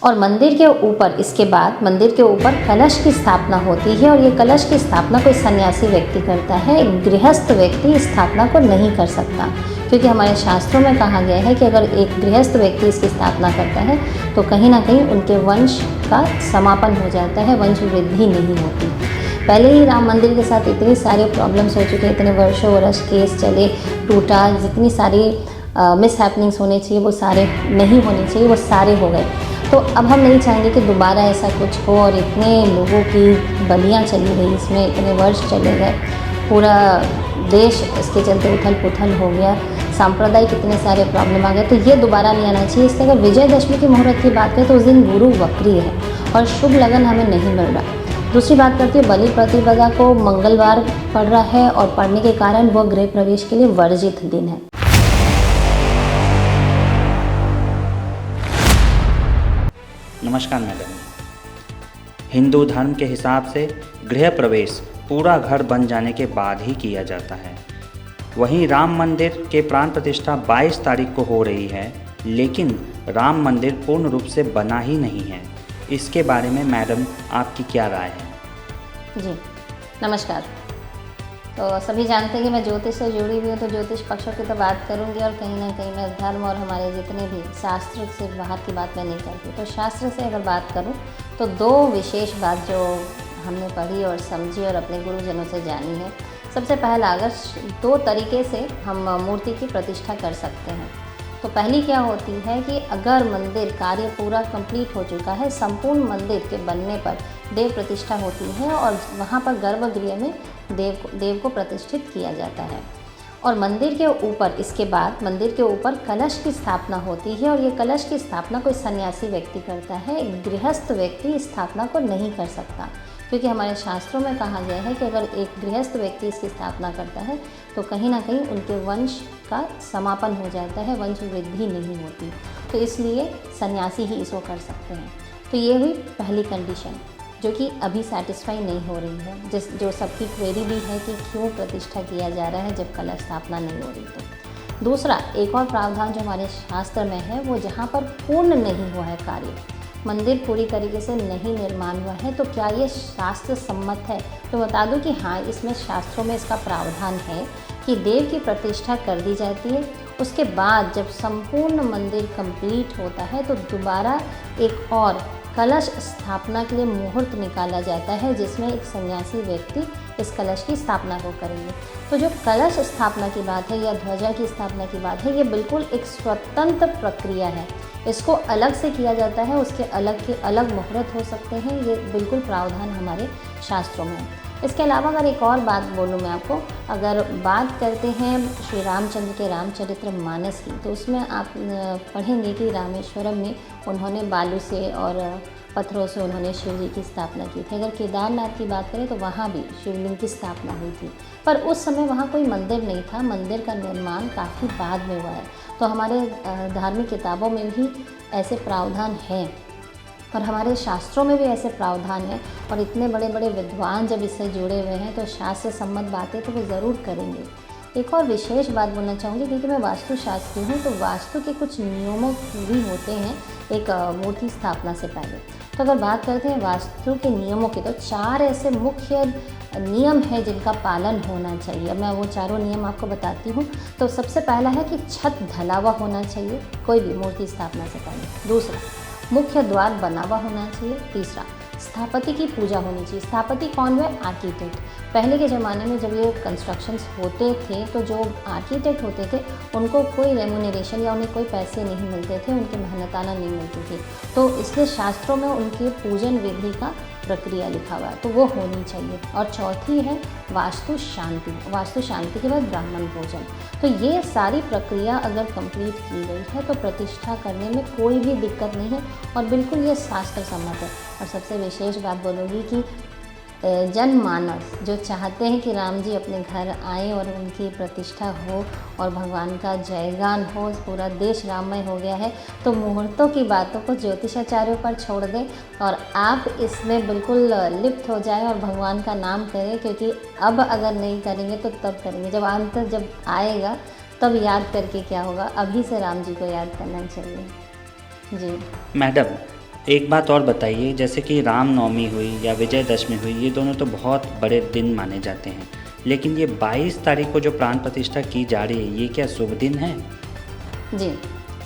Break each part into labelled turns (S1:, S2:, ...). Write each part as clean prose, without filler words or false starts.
S1: और मंदिर के ऊपर इसके बाद मंदिर के ऊपर कलश की स्थापना होती है और ये कलश की स्थापना कोई सन्यासी व्यक्ति करता है, एक गृहस्थ व्यक्ति इस स्थापना को नहीं कर सकता, क्योंकि हमारे शास्त्रों में कहा गया है कि अगर एक गृहस्थ व्यक्ति इसकी स्थापना करता है तो कहीं ना कहीं उनके वंश का समापन हो जाता है, वंश वृद्धि नहीं होती। पहले ही राम मंदिर के साथ इतनी सारे प्रॉब्लम्स हो चुके, इतने वर्षों वर्ष केस चले, टूटा, जितनी सारी मिस हैपनिंग्स होने चाहिए वो सारे नहीं होने चाहिए, वो सारे हो गए। तो अब हम नहीं चाहेंगे कि दोबारा ऐसा कुछ हो और इतने लोगों की बलियां चली गई, इसमें इतने वर्ष चले गए, पूरा देश इसके चलते उथल पुथल हो गया, सांप्रदायिक इतने सारे प्रॉब्लम आ गए, तो ये दोबारा नहीं आना चाहिए। इसलिए अगर विजयदशमी की मुहूर्त की बात करें तो उस दिन गुरु वक्री है और शुभ लगन हमें नहीं मिल रहा। दूसरी बात करती है बलि प्रतिपदा को मंगलवार पड़ रहा है और पड़ने के कारण वह गृह प्रवेश के लिए वर्जित दिन है।
S2: नमस्कार मैडम। हिंदू धर्म के हिसाब से गृह प्रवेश पूरा घर बन जाने के बाद ही किया जाता है। वहीं राम मंदिर के प्राण प्रतिष्ठा 22 तारीख को हो रही है, लेकिन राम मंदिर पूर्ण रूप से बना ही नहीं है। इसके बारे में मैडम आपकी क्या राय है?
S1: जी नमस्कार। तो सभी जानते हैं कि मैं ज्योतिष से जुड़ी हुई हूँ, तो ज्योतिष पक्षों की तो बात करूँगी और कहीं ना कहीं मैं धर्म और हमारे जितने भी शास्त्र से बाहर की बात मैं नहीं करती। तो शास्त्र से अगर बात करूँ तो दो विशेष बात जो हमने पढ़ी और समझी और अपने गुरुजनों से जानी है। सबसे पहला, अगर दो तरीके से हम मूर्ति की प्रतिष्ठा कर सकते हैं। तो पहली क्या होती है कि अगर मंदिर कार्य पूरा कंप्लीट हो चुका है, संपूर्ण मंदिर के बनने पर देव प्रतिष्ठा होती है और वहाँ पर गर्भगृह में देव को प्रतिष्ठित किया जाता है। और मंदिर के ऊपर इसके बाद मंदिर के ऊपर कलश की स्थापना होती है और ये कलश की स्थापना कोई सन्यासी व्यक्ति करता है, एक गृहस्थ व्यक्ति इस स्थापना को नहीं कर सकता, क्योंकि हमारे शास्त्रों में कहा गया है कि अगर एक गृहस्थ व्यक्ति इसकी स्थापना करता है तो कहीं ना कहीं उनके वंश का समापन हो जाता है, वंश वृद्धि नहीं होती। तो इसलिए सन्यासी ही इसको कर सकते हैं। तो ये हुई पहली कंडीशन जो कि अभी सेटिस्फाई नहीं हो रही है, जो सबकी क्वेरी भी है कि क्यों प्रतिष्ठा किया जा रहा है जब कलश स्थापना नहीं हो रही। तो दूसरा एक और प्रावधान जो हमारे शास्त्र में है, वो जहाँ पर पूर्ण नहीं हुआ है कार्य, मंदिर पूरी तरीके से नहीं निर्माण हुआ है, तो क्या ये शास्त्र सम्मत है? तो बता दूं कि हाँ, इसमें शास्त्रों में इसका प्रावधान है कि देव की प्रतिष्ठा कर दी जाती है। उसके बाद जब संपूर्ण मंदिर कंप्लीट होता है तो दोबारा एक और कलश स्थापना के लिए मुहूर्त निकाला जाता है, जिसमें एक सन्यासी व्यक्ति इस कलश की स्थापना को करेंगे। तो जो कलश स्थापना की बात है या ध्वजा की स्थापना की बात है, ये बिल्कुल एक स्वतंत्र प्रक्रिया है। इसको अलग से किया जाता है, उसके अलग के अलग मुहूर्त हो सकते हैं, ये बिल्कुल प्रावधान हमारे शास्त्रों में है। इसके अलावा अगर एक और बात बोलूँ मैं आपको, अगर बात करते हैं श्री रामचंद्र के रामचरितमानस की, तो उसमें आप पढ़ेंगे कि रामेश्वरम में उन्होंने बालू से और पत्थरों से उन्होंने शिव जी की स्थापना की थी। अगर केदारनाथ की बात करें तो वहाँ भी शिवलिंग की स्थापना हुई थी, पर उस समय वहाँ कोई मंदिर नहीं था, मंदिर का निर्माण काफ़ी बाद में हुआ है। तो हमारे धार्मिक किताबों में भी ऐसे प्रावधान हैं और हमारे शास्त्रों में भी ऐसे प्रावधान हैं, और इतने बड़े बड़े विद्वान जब इससे जुड़े हुए हैं तो शास्त्र सम्मत बातें तो वो ज़रूर करेंगे। एक और विशेष बात बोलना चाहूँगी, क्योंकि मैं वास्तुशास्त्री हूँ, तो वास्तु के कुछ नियमों भी होते हैं एक मूर्ति स्थापना से पहले। तो अगर बात करते हैं वास्तु के नियमों की, तो 4 ऐसे मुख्य नियम है जिनका पालन होना चाहिए। अब मैं वो चारों नियम आपको बताती हूँ। तो सबसे पहला है कि छत ढला हुआ होना चाहिए कोई भी मूर्ति स्थापना से पहले। दूसरा, मुख्य द्वार बना हुआ होना चाहिए। तीसरा, स्थापति की पूजा होनी चाहिए। स्थापति कौन है? आर्किटेक्ट। पहले के ज़माने में जब ये कंस्ट्रक्शंस होते थे तो जो आर्किटेक्ट होते थे उनको कोई रेम्यूनरेशन या उन्हें कोई पैसे नहीं मिलते थे, उनकी मेहनताना नहीं मिलती थी, तो इसलिए शास्त्रों में उनके पूजन विधि का प्रक्रिया लिखा हुआ है, तो वो होनी चाहिए। और चौथी है वास्तु शांति। वास्तु शांति के बाद ब्राह्मण भोजन। तो ये सारी प्रक्रिया अगर कंप्लीट की गई है तो प्रतिष्ठा करने में कोई भी दिक्कत नहीं है और बिल्कुल ये शास्त्र सम्मत है। और सबसे विशेष बात बोलूँगी कि जनमानस जो चाहते हैं कि राम जी अपने घर आए और उनकी प्रतिष्ठा हो और भगवान का जयगान हो, पूरा देश राममय हो गया है, तो मुहूर्तों की बातों को ज्योतिषाचार्यों पर छोड़ दें और आप इसमें बिल्कुल लिप्त हो जाएं और भगवान का नाम करें, क्योंकि अब अगर नहीं करेंगे तो तब करेंगे, जब अंत जब आएगा तब याद करके क्या होगा। अभी से राम जी को याद करना चाहिए। जी
S2: मैडम, एक बात और बताइए, जैसे कि रामनवमी हुई या विजयदशमी हुई, ये दोनों तो बहुत बड़े दिन माने जाते हैं, लेकिन ये 22 तारीख को जो प्राण प्रतिष्ठा की जा रही है, ये क्या शुभ दिन है?
S1: जी,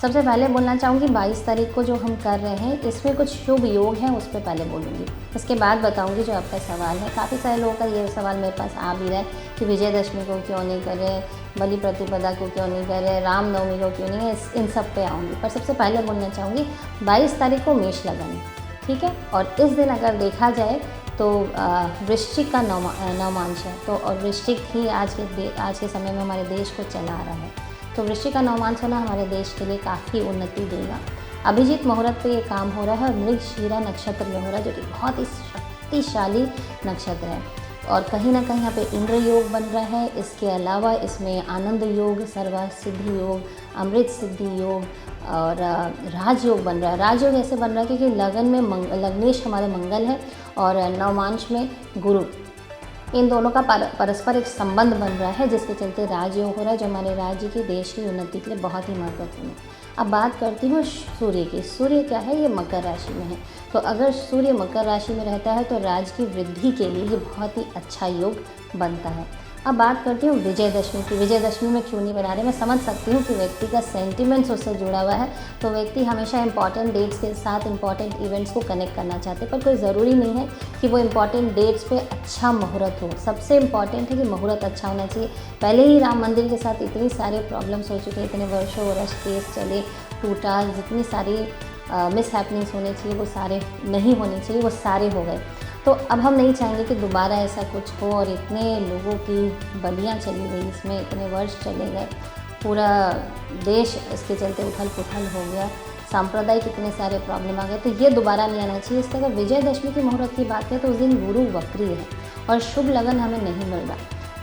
S1: सबसे पहले बोलना चाहूँगी 22 तारीख को जो हम कर रहे हैं इसमें कुछ शुभ योग हैं, उस पर पहले बोलूँगी। इसके बाद बताऊँगी जो आपका सवाल है। काफ़ी सारे लोगों का ये सवाल मेरे पास आ भी रहा है कि विजयदशमी को क्यों नहीं कर रहे, बलि प्रतिपदा को क्यों नहीं कर रहे, रामनवमी को क्यों नहीं है, इन सब पे आऊँगी। पर सबसे पहले बोलना चाहूँगी 22 तारीख को मेष लगन है, ठीक है। और इस दिन अगर देखा जाए तो वृश्चिक का नवमांश है, तो और वृश्चिक ही आज के समय में हमारे देश को चला रहा है। तो वृश्चिक का नवमांश होना हमारे देश के लिए काफ़ी उन्नति देगा। अभिजीत मुहूर्त पे ये काम हो रहा है और मृगशीरा नक्षत्र में हो रहा है, जो कि बहुत ही शक्तिशाली नक्षत्र है। और कहीं ना कहीं यहाँ पे इंद्र योग बन रहा है। इसके अलावा इसमें आनंद योग, सर्व सिद्धि योग, अमृत सिद्धि योग और राजयोग बन रहा है। राजयोग ऐसे बन रहा है क्योंकि लगन में लग्नेश हमारे मंगल है और नवमांश में गुरु, इन दोनों का परस्पर एक संबंध बन रहा है, जिसके चलते राजयोग हो रहा है, जो हमारे राज्य की, देश की उन्नति के लिए बहुत ही महत्वपूर्ण है। अब बात करती हूँ सूर्य की। सूर्य क्या है, ये मकर राशि में है। तो अगर सूर्य मकर राशि में रहता है तो राज्य की वृद्धि के लिए ये बहुत ही अच्छा योग बनता है। अब बात करती हूँ विजयदशमी की। विजयदशमी में क्यों नहीं बना रहे, मैं समझ सकती हूँ कि व्यक्ति का सेंटिमेंट्स उससे जुड़ा हुआ है, तो व्यक्ति हमेशा इंपॉर्टेंट डेट्स के साथ इंपॉर्टेंट इवेंट्स को कनेक्ट करना चाहते हैं, पर कोई ज़रूरी नहीं है कि वो इंपॉर्टेंट डेट्स पे अच्छा मुहूर्त हो। सबसे इंपॉर्टेंट है कि मुहूर्त अच्छा होना चाहिए। पहले ही राम मंदिर के साथ इतनी सारे प्रॉब्लम्स हो चुके हैं, इतने वर्षों वर्ष केस चले, टूटा, जितनी सारी मिस हैपनिंग्स होने चाहिए वो सारे नहीं होने चाहिए, वो सारे हो गए। तो अब हम नहीं चाहेंगे कि दोबारा ऐसा कुछ हो और इतने लोगों की बलियां चली गई, इसमें इतने वर्ष चले गए, पूरा देश इसके चलते उथल पुथल हो गया, सांप्रदायिक इतने सारे प्रॉब्लम आ गए, तो ये दोबारा नहीं आना चाहिए। इसलिए अगर विजयदशमी की मुहूर्त की बात करें तो उस दिन गुरु वक्री है और शुभ लगन हमें नहीं मिल रहा।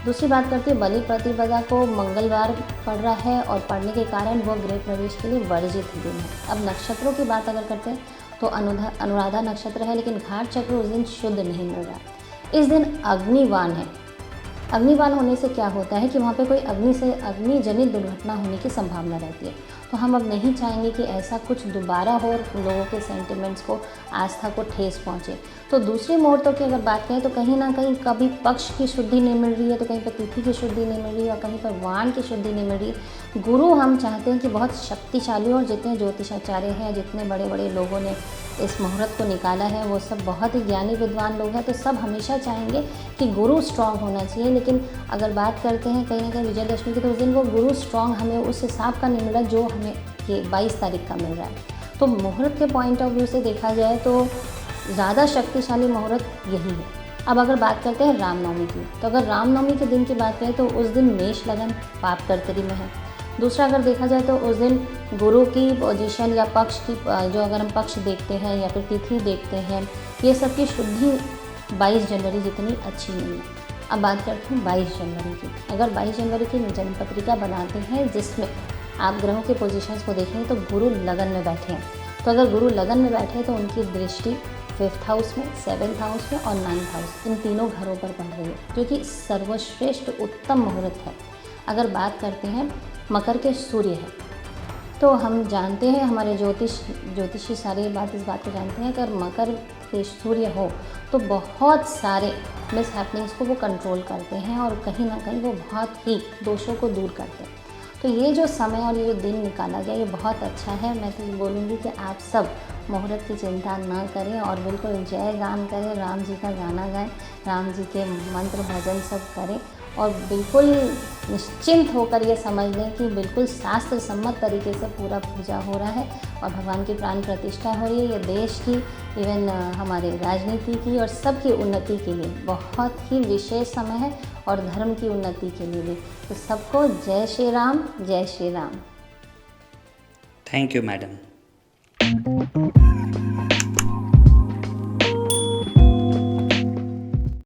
S1: दूसरी बात करती है बलि प्रतिपदा को मंगलवार पड़ रहा है और पढ़ने के कारण वह गृह प्रवेश के लिए वर्जित दिन है। अब नक्षत्रों की बात अगर करते हैं तो अनुराधा नक्षत्र है, लेकिन घाट चक्र उस दिन शुद्ध नहीं मिल रहा। इस दिन अग्निवान है। अग्निवान होने से क्या होता है कि वहाँ पे कोई अग्नि जनित दुर्घटना होने की संभावना रहती है। तो हम अब नहीं चाहेंगे कि ऐसा कुछ दोबारा हो और लोगों के सेंटिमेंट्स को, आस्था को ठेस पहुँचे। तो दूसरे मुहूर्तों की अगर बात करें तो कहीं ना कहीं कभी पक्ष की शुद्धि नहीं मिल रही है, तो कहीं पर तिथि की शुद्धि नहीं मिल रही है और कहीं पर वाण की शुद्धि नहीं मिल रही है। गुरु हम चाहते हैं कि बहुत शक्तिशाली हो और जितने ज्योतिषाचार्य हैं, जितने बड़े बड़े लोगों ने इस मुहूर्त को निकाला है, वो सब बहुत ही ज्ञानी विद्वान लोग हैं, तो सब हमेशा चाहेंगे कि गुरु स्ट्रांग होना चाहिए। लेकिन अगर बात करते हैं कहीं ना कहीं विजयदशमी की, तो उस दिन वो गुरु स्ट्रांग हमें उस हिसाब का नहीं मिला जो हमें ये 22 तारीख का मिल रहा है। तो मुहूर्त के पॉइंट ऑफ व्यू से देखा जाए तो ज़्यादा शक्तिशाली मुहूर्त यही है। अब अगर बात करते हैं रामनवमी की, तो अगर रामनवमी के दिन की बात करें तो उस दिन मेष लगन पाप कर्तरी में है। दूसरा अगर देखा जाए तो उस दिन गुरु की पोजीशन या पक्ष की, जो अगर हम पक्ष देखते हैं या फिर तिथि देखते हैं, ये सब की शुद्धि 22 जनवरी जितनी अच्छी नहीं है। अब बात करते हैं 22 जनवरी की। अगर 22 जनवरी की जन्मपत्रिका बनाते हैं जिसमें आप ग्रहों के पोजीशंस को देखेंगे तो गुरु लगन में बैठे हैं, तो अगर गुरु लगन में बैठे हैं तो उनकी दृष्टि 5th हाउस में, 7th हाउस में और 9th हाउस, इन तीनों घरों पर पड़ रही है, जो कि सर्वश्रेष्ठ उत्तम मुहूर्त है। अगर बात करते हैं मकर के सूर्य है, तो हम जानते हैं हमारे ज्योतिषी सारी इस बात को जानते हैं कि अगर मकर के सूर्य हो तो बहुत सारे मिस हैपनिंग्स को वो कंट्रोल करते हैं और कहीं ना कहीं वो बहुत ही दोषों को दूर करते हैं। तो ये जो समय और ये जो दिन निकाला गया ये बहुत अच्छा है। मैं तो ये बोलूँगी कि आप सब मुहूर्त की चिंता ना करें और बिल्कुल जय गान करें, राम जी का गाना गाएं, राम जी के मंत्र भजन सब करें और बिल्कुल निश्चिंत होकर ये समझ लें कि बिल्कुल शास्त्र सम्मत तरीके से पूरा पूजा हो रहा है और भगवान की प्राण प्रतिष्ठा हो रही है। ये देश की, इवन हमारे राजनीति की और सबकी उन्नति के लिए बहुत ही विशेष समय है और धर्म की उन्नति के लिए भी। तो सबको जय श्री राम, जय Shri Ram.
S2: Thank you madam.